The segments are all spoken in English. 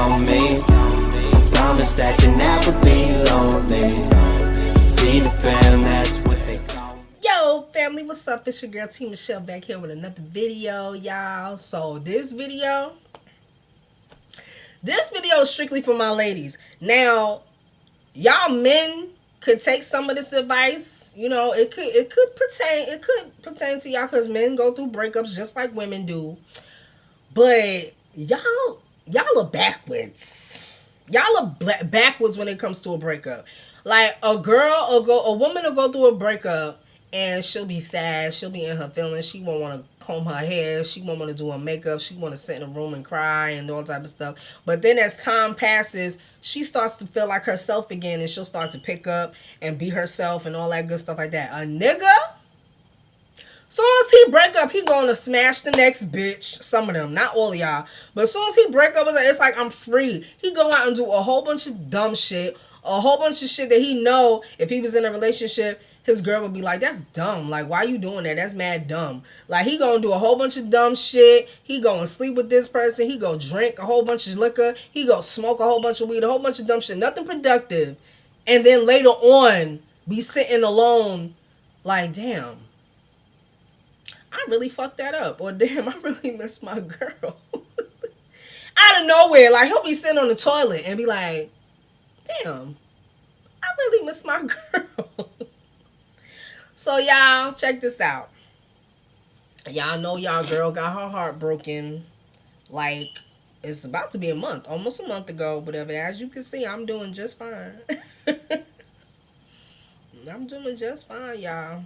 on me. Promise that you never be lonely. Be the fam, that's what they call me. Yo, family, what's up? It's your girl T Michelle back here with another video, y'all. So this video is strictly for my ladies. Now, y'all men could take some of this advice. You know, it could pertain to y'all because men go through breakups just like women do. But y'all are backwards. Y'all are backwards when it comes to a breakup. Like a woman will go through a breakup and she'll be sad. She'll be in her feelings. She won't want to comb her hair. She won't want to do her makeup. She want to sit in a room and cry and all type of stuff. But then as time passes, she starts to feel like herself again, and she'll start to pick up and be herself and all that good stuff like that. A nigga, soon as he break up, he gonna smash the next bitch. Some of them, not all of y'all, but as soon as he break up, it's like I'm free. He go out and do a whole bunch of dumb shit, a whole bunch of shit that he know if he was in a relationship, his girl would be like, that's dumb. Like, why you doing that? That's mad dumb. Like, he gonna do a whole bunch of dumb shit. He gonna sleep with this person. He go drink a whole bunch of liquor. He go smoke a whole bunch of weed, a whole bunch of dumb shit. Nothing productive. And then later on, be sitting alone like, damn, I really fucked that up. Or damn, I really miss my girl. Out of nowhere, like, he'll be sitting on the toilet and be like, damn, I really miss my girl. So y'all, check this out. Y'all know y'all girl got her heart broken. Like, it's about to be a month. Almost a month ago, whatever. As you can see, I'm doing just fine. I'm doing just fine, y'all.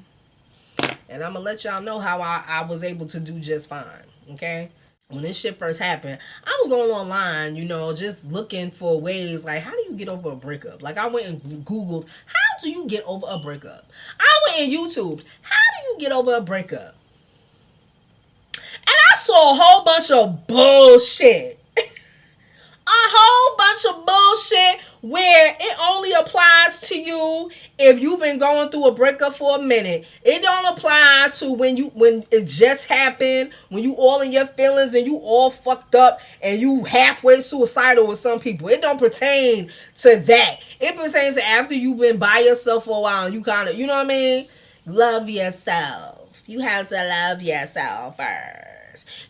And I'm going to let y'all know how I was able to do just fine. Okay? When this shit first happened, I was going online, you know, just looking for ways, like, how do you get over a breakup? Like, I went and Googled, how do you get over a breakup? I went and YouTubed, how do you get over a breakup? And I saw a whole bunch of bullshit. A whole bunch of bullshit where it only applies to you if you've been going through a breakup for a minute. It don't apply to when it just happened, when you all in your feelings and you all fucked up and you halfway suicidal with some people. It don't pertain to that. It pertains to after you've been by yourself for a while and you kind of, you know what I mean? Love yourself. You have to love yourself first.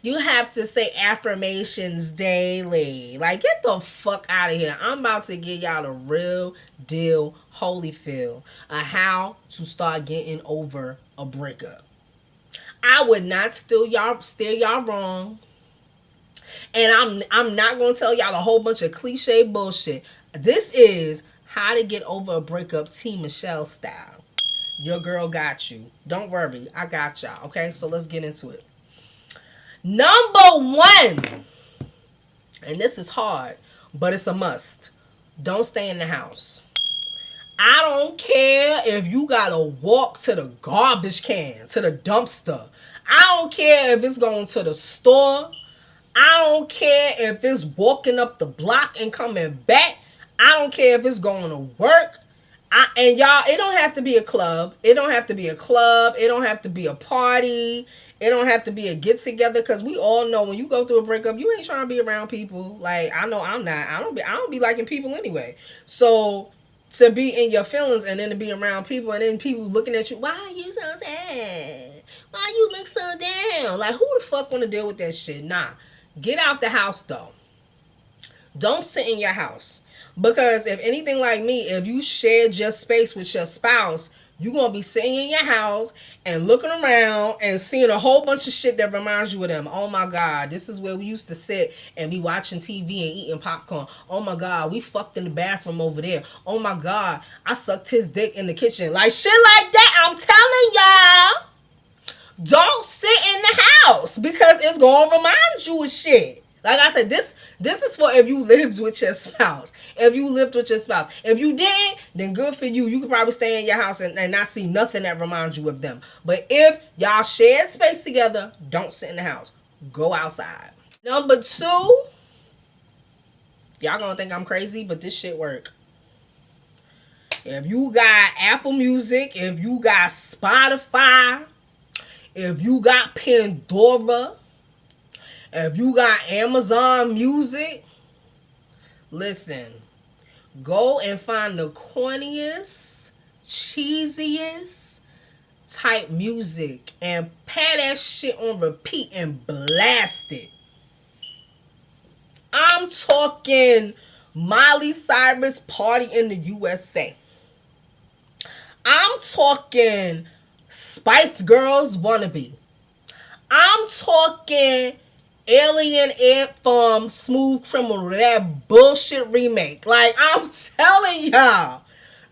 You have to say affirmations daily. Like, get the fuck out of here. I'm about to give y'all the real deal Holyfield on how to start getting over a breakup. I would not steer y'all wrong. And I'm not going to tell y'all a whole bunch of cliche bullshit. This is how to get over a breakup T Michelle style. Your girl got you. Don't worry. I got y'all. Okay, so let's get into it. Number one, and this is hard, but it's a must. Don't stay in the house. I don't care if you gotta walk to the garbage can, to the dumpster. I don't care if it's going to the store. I don't care if it's walking up the block and coming back. I don't care if it's going to work. And y'all, it don't have to be a club. It don't have to be a club. It don't have to be a party. It don't have to be a get together, because we all know when you go through a breakup, you ain't trying to be around people. Like, I know I'm not. I don't be liking people anyway. So to be in your feelings and then to be around people and then people looking at you, why are you so sad? Why you look so down? Like, who the fuck want to deal with that shit? Nah. Get out the house though. Don't sit in your house. Because if anything like me, if you shared your space with your spouse, you're going to be sitting in your house and looking around and seeing a whole bunch of shit that reminds you of them. Oh my God, this is where we used to sit and be watching TV and eating popcorn. Oh my God, we fucked in the bathroom over there. Oh my God, I sucked his dick in the kitchen. Like, shit like that, I'm telling y'all. Don't sit in the house because it's going to remind you of shit. Like I said, this is for if you lived with your spouse. If you lived with your spouse. If you didn't, then good for you. You could probably stay in your house and not see nothing that reminds you of them. But if y'all shared space together, don't sit in the house. Go outside. Number two, y'all gonna think I'm crazy, but this shit work. If you got Apple Music, if you got Spotify, if you got Pandora, if you got Amazon Music, Listen, go and find the corniest, cheesiest type music and pat that shit on repeat and blast it. I'm talking Miley Cyrus Party in the USA. I'm talking Spice Girls Wannabe. I'm talking Alien Anthem Smooth Criminal, that bullshit remake. Like, I'm telling y'all,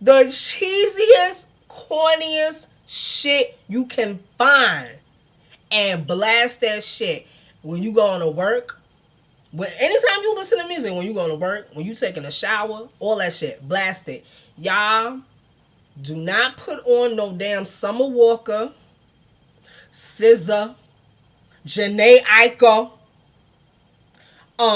the cheesiest, corniest shit you can find. And blast that shit when you going to work. Anytime you listen to music, when you going to work, when you taking a shower, all that shit, blast it. Y'all, do not put on no damn Summer Walker, SZA, Janae Aiko,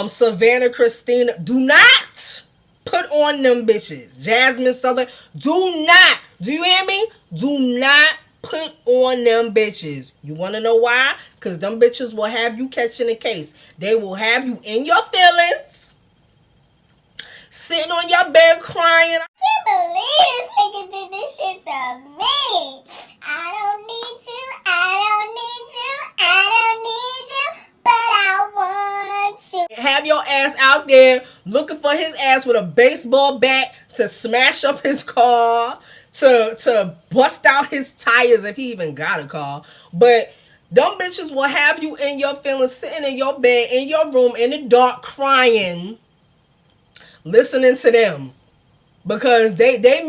Savannah Christina. Do not put on them bitches. Jasmine Southern. Do not. Do you hear me? Do not put on them bitches. You want to know why? Because them bitches will have you catching a case. They will have you in your feelings, sitting on your bed crying. I can't believe this nigga did this shit to me. I don't need you. I don't need you. I don't need you. But I want you. Have your ass out there looking for his ass with a baseball bat to smash up his car, to bust out his tires if he even got a car. But them bitches will have you in your feelings, sitting in your bed, in your room, in the dark, crying, listening to them. Because they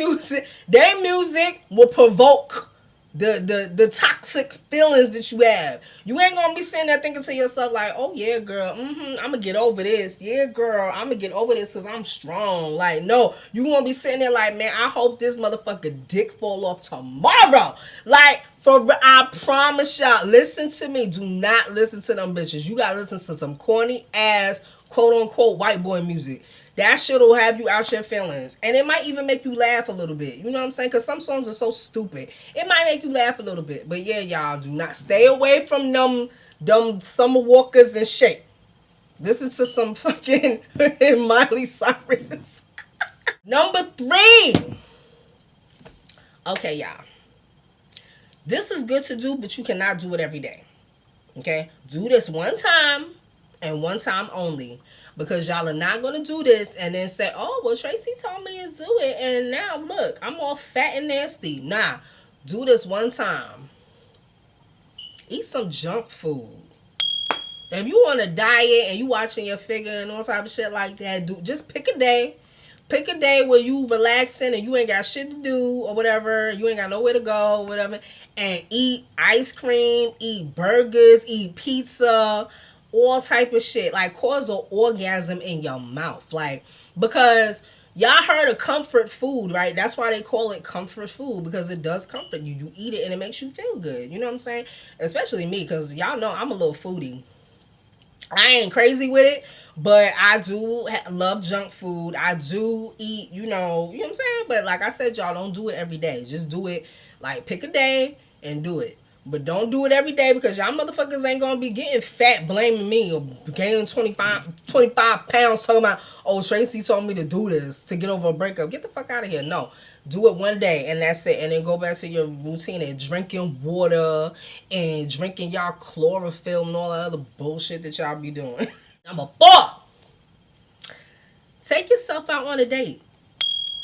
music will provoke the toxic feelings that you have. You ain't gonna be sitting there thinking to yourself like, oh yeah, girl, I'm gonna get over this. Yeah, girl, I'm gonna get over this because I'm strong. Like, no, you gonna be sitting there like, man, I hope this motherfucker dick fall off tomorrow. Like, I promise y'all, listen to me. Do not listen to them bitches. You gotta listen to some corny ass, quote unquote, white boy music. That shit will have you out your feelings. And it might even make you laugh a little bit. You know what I'm saying? Because some songs are so stupid. It might make you laugh a little bit. But yeah, y'all, do not stay away from them Summer Walkers and shit. Listen to some fucking Miley Cyrus. Number 3. Okay, y'all. This is good to do, but you cannot do it every day. Okay? Do this one time and one time only. Because y'all are not going to do this and then say, oh, well, Tracy told me to do it. And now, look, I'm all fat and nasty. Nah, do this one time. Eat some junk food. If you on a diet and you watching your figure and all type of shit like that, just pick a day. Pick a day where you relaxing and you ain't got shit to do or whatever. You ain't got nowhere to go or whatever. And eat ice cream, eat burgers, eat pizza, all type of shit. Like, cause an orgasm in your mouth. Like, because y'all heard of comfort food, right? That's why they call it comfort food, because it does comfort you. You eat it and it makes you feel good. You know what I'm saying? Especially me, because y'all know I'm a little foodie. I ain't crazy with it, but I do love junk food. I do eat, you know what I'm saying? But like I said, y'all, don't do it every day. Just do it, like, pick a day and do it. But don't do it every day, because y'all motherfuckers ain't gonna be getting fat blaming me or gaining 25 pounds talking about, oh, Tracy told me to do this to get over a breakup. Get the fuck out of here. No. Do it one day and that's it. And then go back to your routine and drinking water and drinking y'all chlorophyll and all that other bullshit that y'all be doing. Number 4. Take yourself out on a date.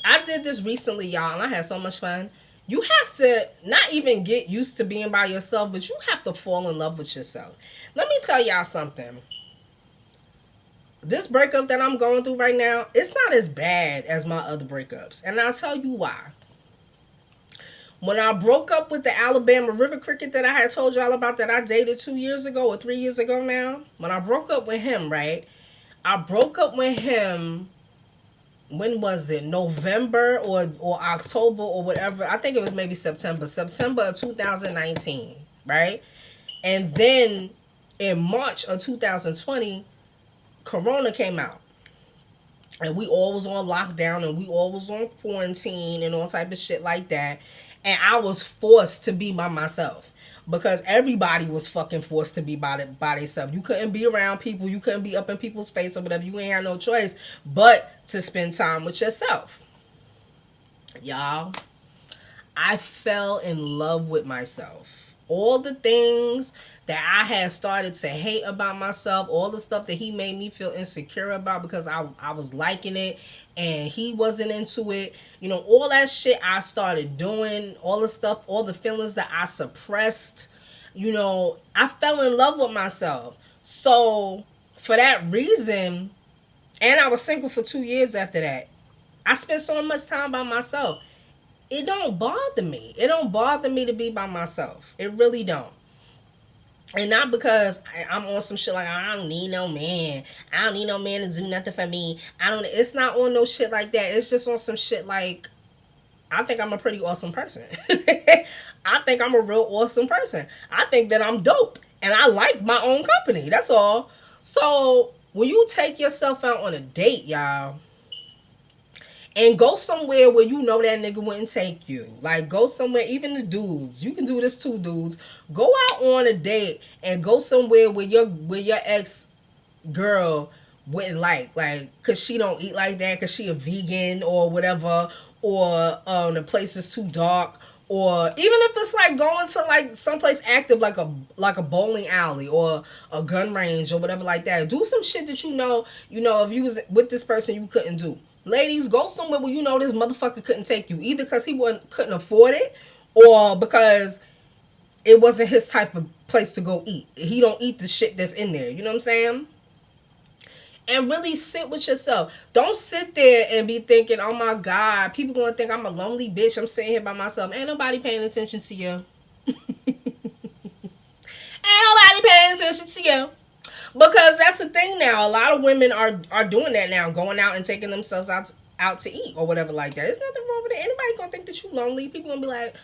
I did this recently, y'all, and I had so much fun. You have to not even get used to being by yourself, but you have to fall in love with yourself. Let me tell y'all something. This breakup that I'm going through right now, it's not as bad as my other breakups. And I'll tell you why. When I broke up with the Alabama River Cricket that I had told y'all about that I dated 2 years ago or 3 years ago now, when I broke up with him, right? I broke up with him, when was it? November or October or whatever. I think it was maybe September of 2019, right? And then in March of 2020, Corona came out. And we all was on lockdown and we all was on quarantine and all type of shit like that. And I was forced to be by myself. because everybody was fucking forced to be by themselves. You couldn't be around people. You couldn't be up in people's face or whatever. You ain't had no choice but to spend time with yourself. Y'all, I fell in love with myself. All the things that I had started to hate about myself, all the stuff that he made me feel insecure about because I was liking it and he wasn't into it. You know, all that shit I started doing, all the stuff, all the feelings that I suppressed, you know, I fell in love with myself. So for that reason, and I was single for 2 years after that, I spent so much time by myself. It don't bother me. It don't bother me to be by myself. It really don't. And not because I'm on some shit like, I don't need no man. I don't need no man to do nothing for me. It's not on no shit like that. It's just on some shit like, I think I'm a pretty awesome person. I think I'm a real awesome person. I think that I'm dope. And I like my own company. That's all. So when you take yourself out on a date, y'all, and go somewhere where you know that nigga wouldn't take you. Like, go somewhere, even the dudes. You can do this too, dudes. Go out on a date and go somewhere where your ex girl wouldn't like, cause she don't eat like that, cause she a vegan or whatever, or the place is too dark, or even if it's like going to like someplace active like a bowling alley or a gun range or whatever like that. Do some shit that you know if you was with this person you couldn't do. Ladies, go somewhere where you know this motherfucker couldn't take you, either because he couldn't afford it or because it wasn't his type of place to go eat. He don't eat the shit that's in there. You know what I'm saying? And really sit with yourself. Don't sit there and be thinking, oh my God, people gonna think I'm a lonely bitch. I'm sitting here by myself. Ain't nobody paying attention to you. Ain't nobody paying attention to you. Because that's the thing now. A lot of women are doing that now, going out and taking themselves out to eat or whatever like that. There's nothing wrong with it. Anybody gonna think that you lonely? People gonna be like,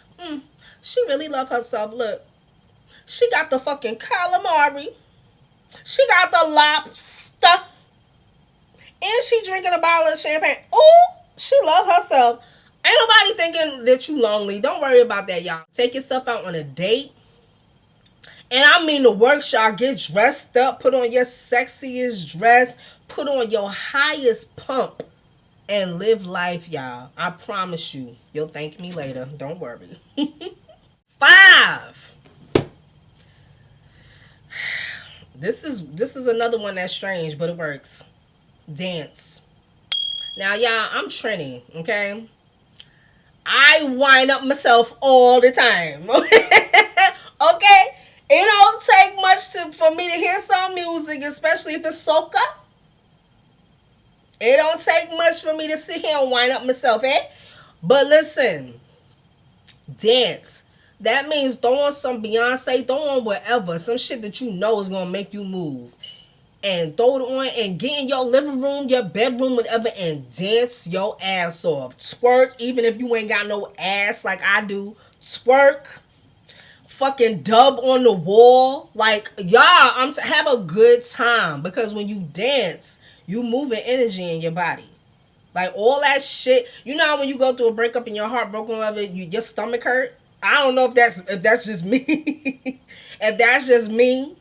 she really love herself. Look, she got the fucking calamari. She got the lobster. And she drinking a bottle of champagne. Ooh, she love herself. Ain't nobody thinking that you lonely. Don't worry about that, y'all. Take yourself out on a date. And I mean the workshop. Get dressed up. Put on your sexiest dress. Put on your highest pump. And live life, y'all. I promise you. You'll thank me later. Don't worry. 5. This is another one that's strange, but it works. Dance. Now, y'all, I'm trendy, okay? I wind up myself all the time. Okay? It don't take much for me to hear some music, especially if it's soca. It don't take much for me to sit here and wind up myself, eh? But listen, dance. That means throw on some Beyonce, throw on whatever, some shit that you know is gonna make you move. And throw it on and get in your living room, your bedroom, whatever, and dance your ass off. Twerk, even if you ain't got no ass like I do. Twerk. Fucking dub on the wall. Like, y'all, have a good time. Because when you dance, you moving energy in your body. Like, all that shit. You know how when you go through a breakup and your heart broken over, your stomach hurt? I don't know if that's just me. If that's just me.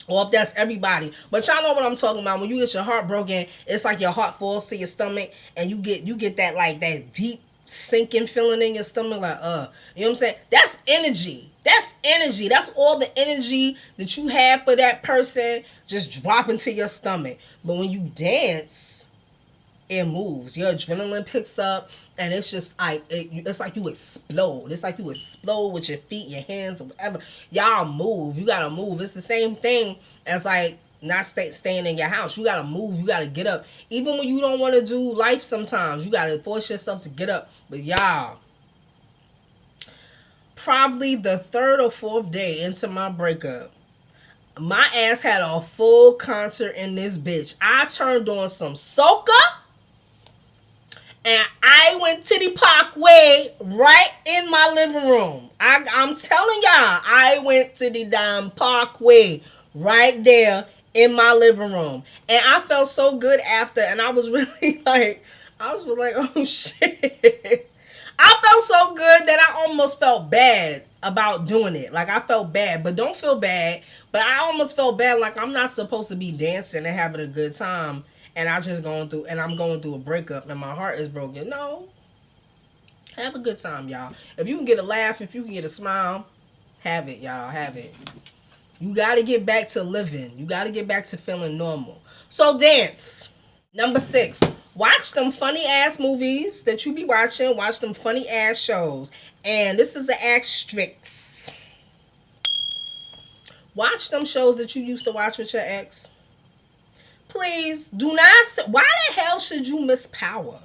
Or if that's everybody. But y'all know what I'm talking about. When you get your heart broken, it's like your heart falls to your stomach. And you get that, like, that deep sinking feeling in your stomach. Like, you know what I'm saying? That's energy. That's energy. That's all the energy that you have for that person just drop into your stomach. But when you dance, it moves. Your adrenaline picks up. And it's just like, it's like you explode. It's like you explode with your feet, your hands, or whatever. Y'all move. You gotta move. It's the same thing as like not staying in your house. You gotta move. You gotta get up. Even when you don't want to do life sometimes, you gotta force yourself to get up. But y'all, probably the 3rd or 4th day into my breakup, my ass had a full concert in this bitch. I turned on some soca. And I went to the Parkway right in my living room. I'm telling y'all, I went to the damn Parkway right there in my living room. And I felt so good after. And I was really like, oh shit. I felt so good that I almost felt bad about doing it. Like I felt bad, but don't feel bad. But I almost felt bad, like I'm not supposed to be dancing and having a good time, and I'm going through a breakup, and my heart is broken. No, have a good time, y'all. If you can get a laugh, if you can get a smile, have it, y'all. Have it. You got to get back to living. You got to get back to feeling normal. So dance. Number 6, watch them funny ass movies that you be watching. Watch them funny ass shows. And this is an asterisk. Watch them shows that you used to watch with your ex. Please do not. Why the hell should you miss Power?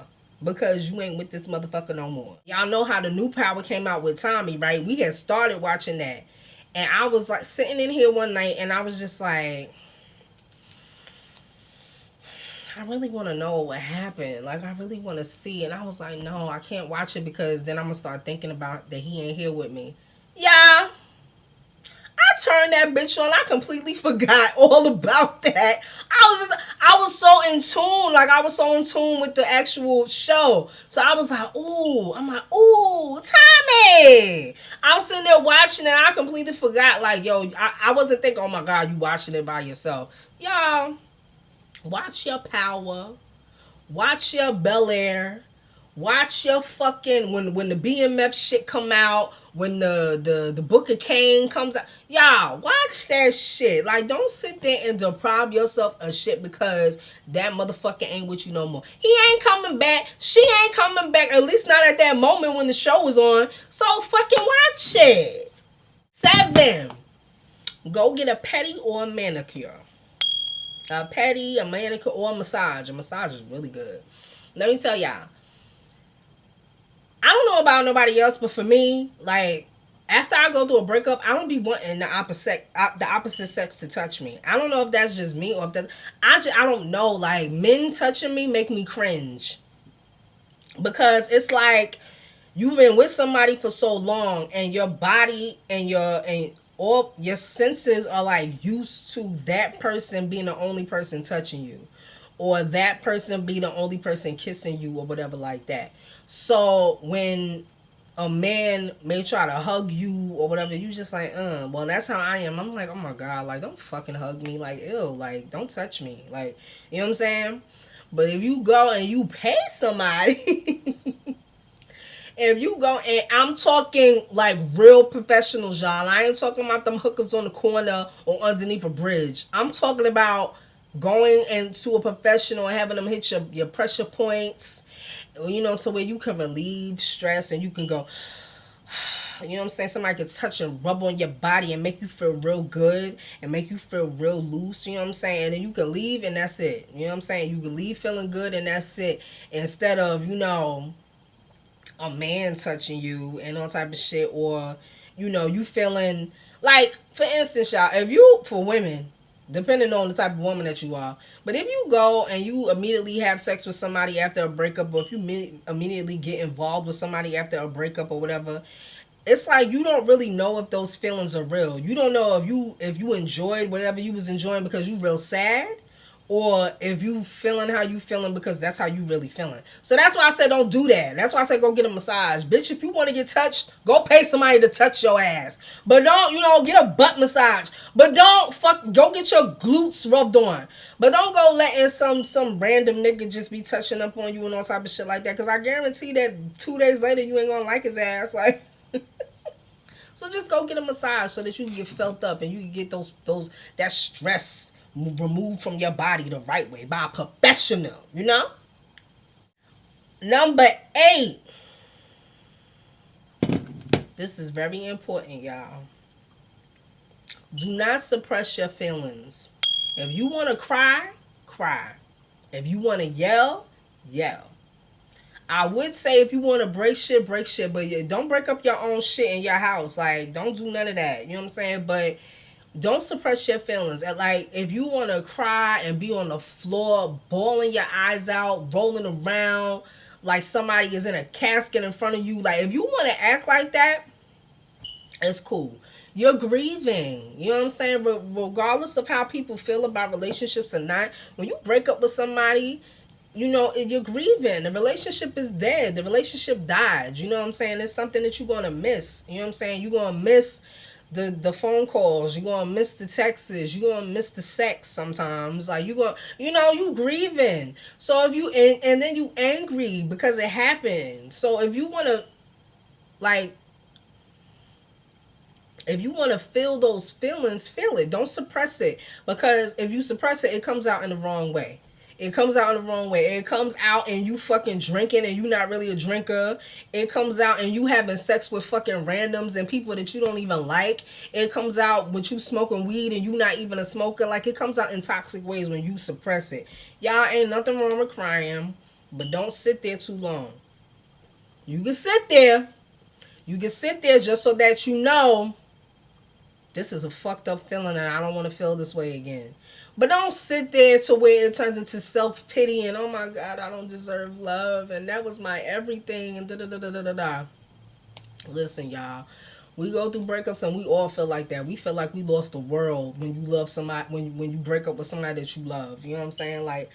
Because you ain't with this motherfucker no more. Y'all know how the new Power came out with Tommy, right? We had started watching that. And I was like sitting in here one night and I was just like, I really want to know what happened. Like, I really want to see. And I was like, no, I can't watch it because then I'm going to start thinking about that he ain't here with me. Yeah. I turned that bitch on. I completely forgot all about that. I was so in tune. Like, I was so in tune with the actual show. So I was like, ooh. I'm like, ooh, Tommy. I was sitting there watching it. I completely forgot. Like, yo, I wasn't thinking, oh my God, you watching it by yourself. Y'all. Watch your Power. Watch your Bel Air. Watch your fucking when the BMF shit come out, when the Book of Kane comes out. Y'all, watch that shit. Like, don't sit there and deprive yourself of shit because that motherfucker ain't with you no more. He ain't coming back. She ain't coming back. At least not at that moment when the show was on. So fucking watch it. 7. Go get a pedi or a manicure. A pedi, a manicure, or a massage. A massage is really good. Let me tell y'all. I don't know about nobody else, but for me, like, after I go through a breakup, I don't be wanting the opposite sex to touch me. I don't know if that's just me or if that's... I don't know. Like, men touching me make me cringe. Because it's like, you've been with somebody for so long, and your body and all your senses are like used to that person being the only person touching you, or that person being the only person kissing you, or whatever like that. So when a man may try to hug you or whatever, you just like, well, that's how I am. I'm like, oh my God, like, don't fucking hug me. Like, ew, like, don't touch me. Like, you know what I'm saying? But if you go and you pay somebody, if you go, and I'm talking like real professionals, y'all. I ain't talking about them hookers on the corner or underneath a bridge. I'm talking about going into a professional and having them hit your pressure points, you know, to where you can relieve stress and you can go, you know what I'm saying? Somebody can touch and rub on your body and make you feel real good and make you feel real loose, you know what I'm saying? And then you can leave and that's it. You know what I'm saying? You can leave feeling good and that's it. Instead of, you know, a man touching you and all type of shit, or, you know, you feeling like, for instance, y'all, if you, for women, depending on the type of woman that you are, but if you go and you immediately have sex with somebody after a breakup, or if you immediately get involved with somebody after a breakup or whatever, it's like you don't really know if those feelings are real. You don't know if you enjoyed whatever you was enjoying because you real sad, or if you feeling how you feeling because that's how you really feeling. So that's why I said don't do that. That's why I said go get a massage. Bitch, if you want to get touched, go pay somebody to touch your ass. But don't, you know, get a butt massage. But don't go get your glutes rubbed on. But don't go letting some random nigga just be touching up on you and all type of shit like that. Because I guarantee that 2 days later you ain't gonna like his ass. Like, so just go get a massage so that you can get felt up and you can get that stress removed from your body the right way by a professional, you know? Number 8. This is very important, y'all. Do not suppress your feelings. If you want to cry, cry. If you want to yell, yell. I would say if you want to break shit, but don't break up your own shit in your house. Like, don't do none of that. You know what I'm saying? But don't suppress your feelings. Like, if you want to cry and be on the floor, bawling your eyes out, rolling around like somebody is in a casket in front of you, like, if you want to act like that, it's cool. You're grieving. You know what I'm saying? Regardless of how people feel about relationships or not, when you break up with somebody, you know, you're grieving. The relationship is dead. The relationship died. You know what I'm saying? It's something that you're gonna miss. You know what I'm saying? You're gonna miss the phone calls. You're gonna miss the texts. You're gonna miss the sex sometimes. Like you gonna, you know, you grieving. So if you and then you angry because it happened. So if you wanna like if you want to feel those feelings, feel it. Don't suppress it. Because if you suppress it, it comes out in the wrong way. It comes out in the wrong way. It comes out and you fucking drinking and you not really a drinker. It comes out and you having sex with fucking randoms and people that you don't even like. It comes out with you smoking weed and you not even a smoker. Like, it comes out in toxic ways when you suppress it. Y'all, ain't nothing wrong with crying, but don't sit there too long. You can sit there. You can sit there just so that you know this is a fucked up feeling and I don't want to feel this way again. But don't sit there to where it turns into self-pity and, oh my God, I don't deserve love and that was my everything and da-da-da-da-da-da. Listen, y'all. We go through breakups and we all feel like that. We feel like we lost the world when you love somebody, when you break up with somebody that you love. You know what I'm saying? Like,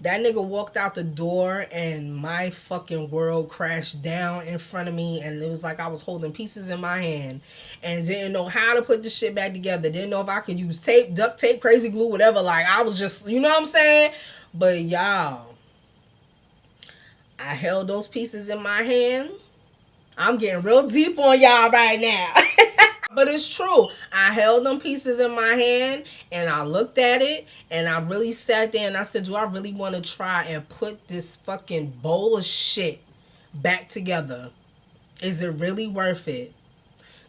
that nigga walked out the door and my fucking world crashed down in front of me, and it was like I was holding pieces in my hand and didn't know how to put the shit back together. Didn't know if I could use tape, duct tape, crazy glue, whatever. Like, I was just, you know what I'm saying? But y'all, I held those pieces in my hand. I'm getting real deep on y'all right now. But it's true. I held them pieces in my hand and I looked at it and I really sat there and I said, do I really want to try and put this fucking bowl of shit back together? Is it really worth it?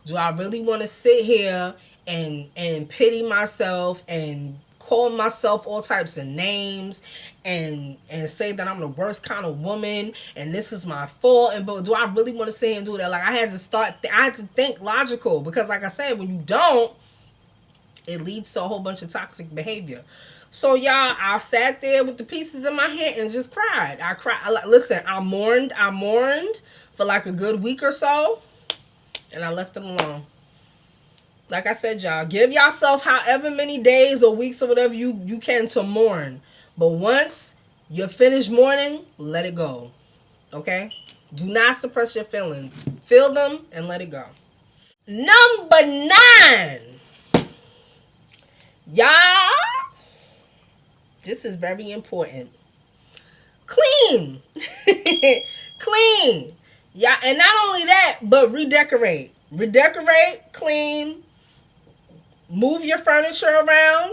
Do I really want to sit here and pity myself and call myself all types of names and say that I'm the worst kind of woman and this is my fault? And but do I really want to sit here and do that? Like, I had to think logical, because like I said, when you don't, it leads to a whole bunch of toxic behavior. So y'all, I sat there with the pieces in my hand and just cried. I cried. Listen, I mourned for like a good week or so, and I left it alone. Like I said, y'all, give yourself however many days or weeks or whatever you can to mourn. But once you're finished mourning, let it go. Okay? Do not suppress your feelings. Feel them and let it go. Number 9. Y'all, this is very important. Clean. Clean. Yeah, and not only that, but redecorate. Redecorate, clean, move your furniture around,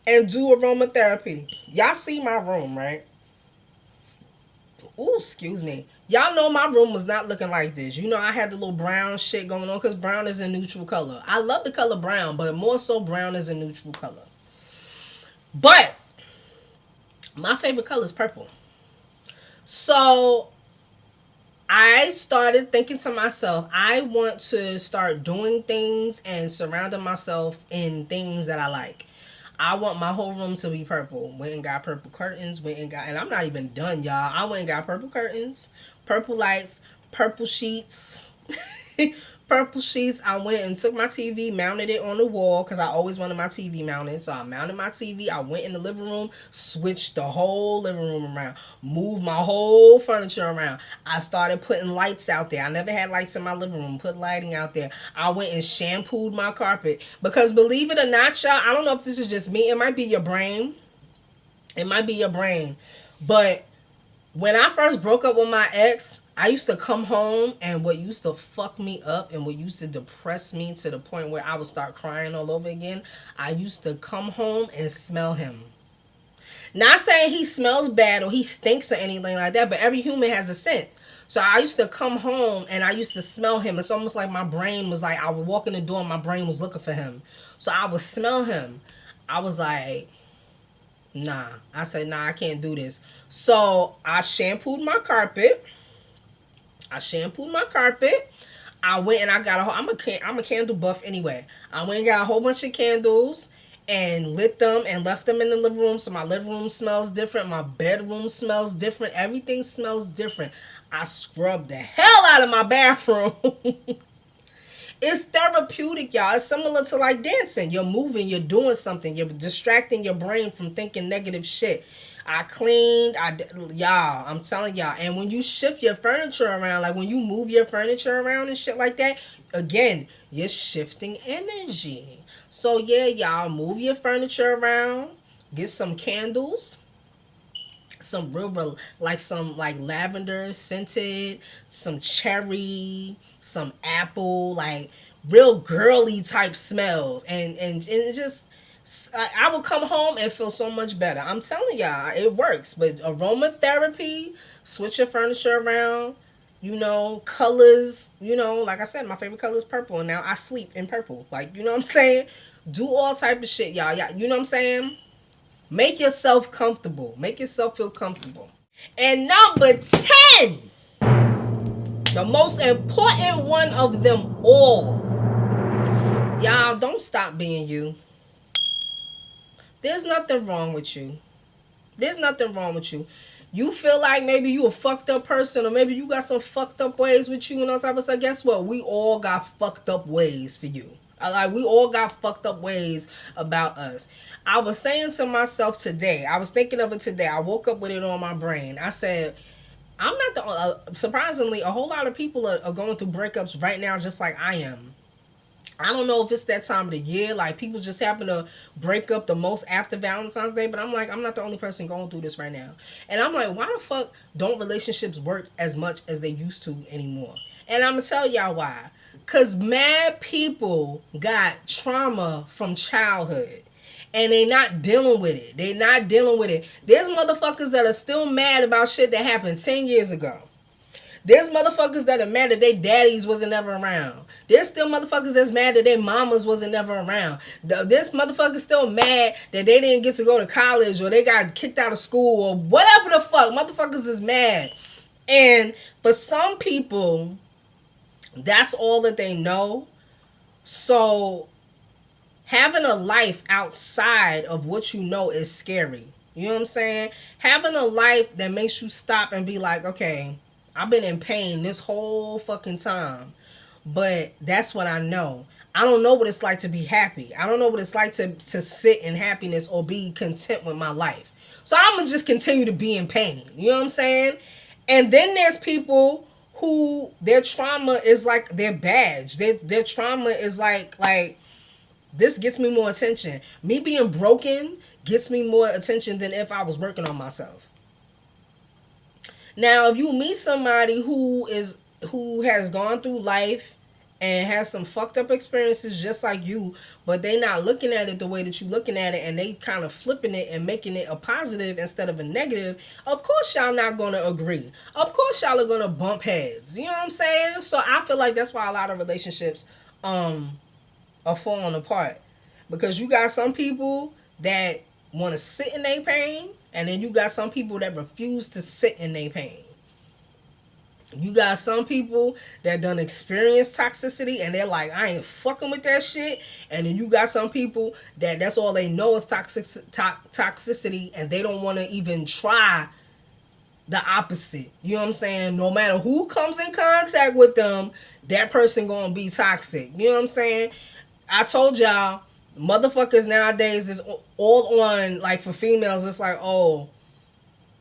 and do aromatherapy. Y'all see my room, right? Ooh, excuse me. Y'all know my room was not looking like this. You know, I had the little brown shit going on because brown is a neutral color. I love the color brown, but more so brown is a neutral color. But my favorite color is purple. So I started thinking to myself, I want to start doing things and surrounding myself in things that I like. I want my whole room to be purple. Went and got purple curtains. And I'm not even done, y'all. I went and got purple curtains, purple lights, purple sheets. Purple sheets. I went and took my TV, mounted it on the wall because I always wanted my TV mounted. So I mounted my TV. I went in the living room, switched the whole living room around, moved my whole furniture around. I started putting lights out there. I never had lights in my living room. Put lighting out there. I went and shampooed my carpet because, believe it or not, y'all, I don't know if this is just me. It might be your brain. It might be your brain. But when I first broke up with my ex, I used to come home, and what used to fuck me up and what used to depress me to the point where I would start crying all over again, I used to come home and smell him. Not saying he smells bad or he stinks or anything like that, but every human has a scent. So I used to come home and I used to smell him. It's almost like my brain was like, I would walk in the door and my brain was looking for him. So I would smell him. I was like, nah. I said, nah, I can't do this. So I shampooed my carpet. I went and I got I'm a candle buff anyway. I went and got a whole bunch of candles and lit them and left them in the living room. So my living room smells different. My bedroom smells different. Everything smells different. I scrubbed the hell out of my bathroom. It's therapeutic, y'all. It's similar to like dancing. You're moving, you're doing something, you're distracting your brain from thinking negative shit. I cleaned, y'all, I'm telling y'all. And when you shift your furniture around, like when you move your furniture around and shit like that, again, you're shifting energy. So yeah, y'all, move your furniture around, get some candles, some real like some like lavender scented, some cherry, some apple, like real girly type smells, and it just, I would come home and feel so much better. I'm telling y'all, it works. But aromatherapy, switch your furniture around, colors, like I said, my favorite color is purple, and now I sleep in purple. Like, you know what I'm saying? Do all type of shit, y'all. You know what I'm saying? Make yourself comfortable. Make yourself feel comfortable. And number 10, the most important one of them all. Y'all, don't stop being you. There's nothing wrong with you. There's nothing wrong with you. You feel like maybe you a fucked up person, or maybe you got some fucked up ways with you and all type of stuff. Guess what? We all got fucked up ways for you. Like, we all got fucked up ways about us. I was saying to myself today, I was thinking of it today. I woke up with it on my brain. I said, I'm not the, surprisingly, a whole lot of people are going through breakups right now just like I am. I don't know if it's that time of the year, like people just happen to break up the most after Valentine's Day, but I'm like, I'm not the only person going through this right now. And I'm like, why the fuck don't relationships work as much as they used to anymore? And I'm going to tell y'all why. Because mad people got trauma from childhood. And they not dealing with it. They not dealing with it. There's motherfuckers that are still mad about shit that happened 10 years ago. There's motherfuckers that are mad that their daddies wasn't never around. There's still motherfuckers that's mad that their mamas wasn't never around. This motherfucker's still mad that they didn't get to go to college, or they got kicked out of school, or whatever the fuck. Motherfuckers is mad. And for some people, that's all that they know. So having a life outside of what you know is scary. You know what I'm saying? Having a life that makes you stop and be like, okay, I've been in pain this whole fucking time, but that's what I know. I don't know what it's like to be happy. I don't know what it's like to sit in happiness or be content with my life. So I'm going to just continue to be in pain. You know what I'm saying? And then there's people who their trauma is like their badge. Their trauma is like this gets me more attention. Me being broken gets me more attention than if I was working on myself. Now, if you meet somebody who has gone through life and has some fucked up experiences just like you, but they not looking at it the way that you looking at it, and they kind of flipping it and making it a positive instead of a negative, of course y'all not going to agree. Of course y'all are going to bump heads. You know what I'm saying? So I feel like that's why a lot of relationships are falling apart. Because you got some people that want to sit in their pain, and then you got some people that refuse to sit in their pain. You got some people that done experience toxicity, and they're like, I ain't fucking with that shit. And then you got some people that's all they know is toxicity, and they don't want to even try the opposite. You know what I'm saying? No matter who comes in contact with them, that person gonna be toxic. You know what I'm saying? I told y'all, motherfuckers nowadays is all on, like, for females, it's like, oh,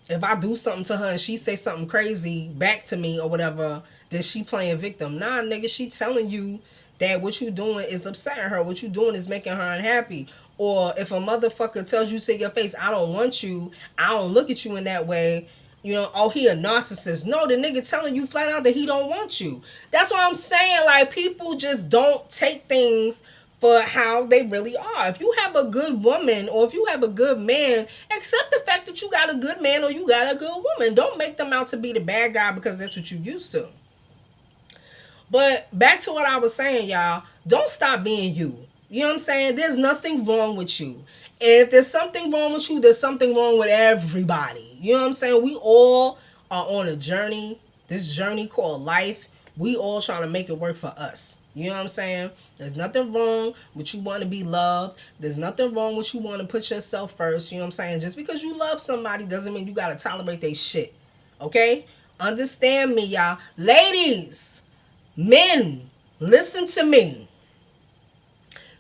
if I do something to her and she say something crazy back to me or whatever, then she playing victim. Nah, nigga, she telling you that what you doing is upsetting her. What you doing is making her unhappy. Or if a motherfucker tells you to your face, I don't want you, I don't look at you in that way, you know, oh, he a narcissist. No, the nigga telling you flat out that he don't want you. That's what I'm saying. Like, people just don't take things for how they really are. If you have a good woman, or if you have a good man, accept the fact that you got a good man or you got a good woman. Don't make them out to be the bad guy because that's what you used to. But back to what I was saying, y'all. Don't stop being you. You know what I'm saying? There's nothing wrong with you. And if there's something wrong with you, there's something wrong with everybody. You know what I'm saying? We all are on a journey. This journey called life. We all trying to make it work for us. You know what I'm saying? There's nothing wrong with you want to be loved. There's nothing wrong with you want to put yourself first. You know what I'm saying? Just because you love somebody doesn't mean you got to tolerate their shit. Okay? Understand me, y'all. Ladies, men, Listen to me.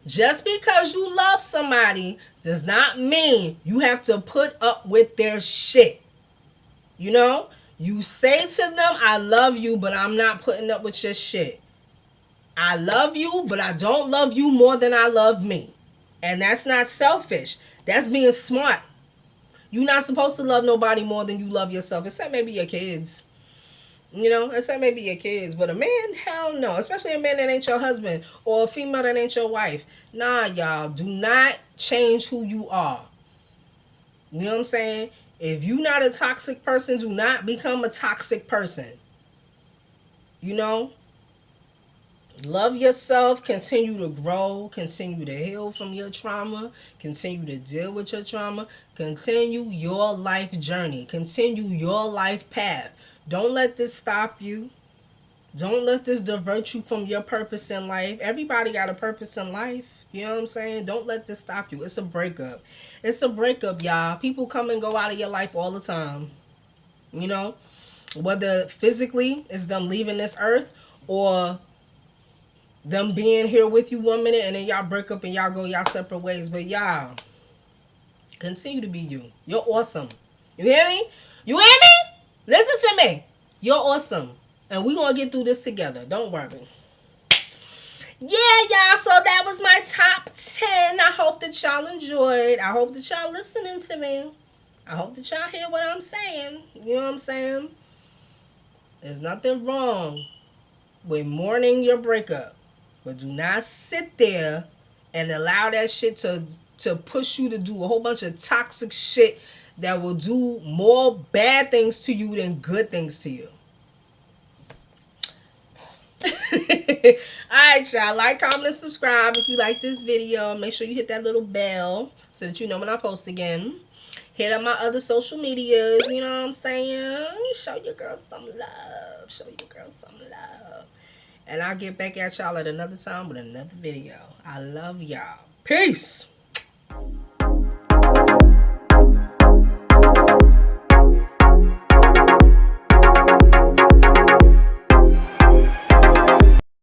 Just because you love somebody does not mean you have to put up with their shit. You know? You say to them, I love you, but I'm not putting up with your shit. I love you, but I don't love you more than I love me. And that's not selfish. That's being smart. You're not supposed to love nobody more than you love yourself, except maybe your kids. You know, except maybe your kids. But a man, hell no. Especially a man that ain't your husband or a female that ain't your wife. Nah, y'all. Do not change who you are. You know what I'm saying? If you're not a toxic person, do not become a toxic person. You know? Love yourself. Continue to grow. Continue to heal from your trauma. Continue to deal with your trauma. Continue your life journey. Continue your life path. Don't let this stop you. Don't let this divert you from your purpose in life. Everybody got a purpose in life. You know what I'm saying? Don't let this stop you. It's a breakup. It's a breakup, y'all. People come and go out of your life all the time. You know? Whether physically it's them leaving this earth or them being here with you 1 minute and then y'all break up and y'all go y'all separate ways. But y'all, continue to be you. You're awesome. You hear me? You hear me? Listen to me. You're awesome. And we're going to get through this together. Don't worry. Yeah, y'all. So that was my top 10. I hope that y'all enjoyed. I hope that y'all listening to me. I hope that y'all hear what I'm saying. You know what I'm saying? There's nothing wrong with mourning your breakup. But do not sit there and allow that shit to push you to do a whole bunch of toxic shit that will do more bad things to you than good things to you. Alright, y'all. Like, comment, and subscribe if you like this video. Make sure you hit that little bell so that you know when I post again. Hit up my other social medias. You know what I'm saying? Show your girl some love. Show your girl some love. And I'll get back at y'all at another time with another video. I love y'all. Peace.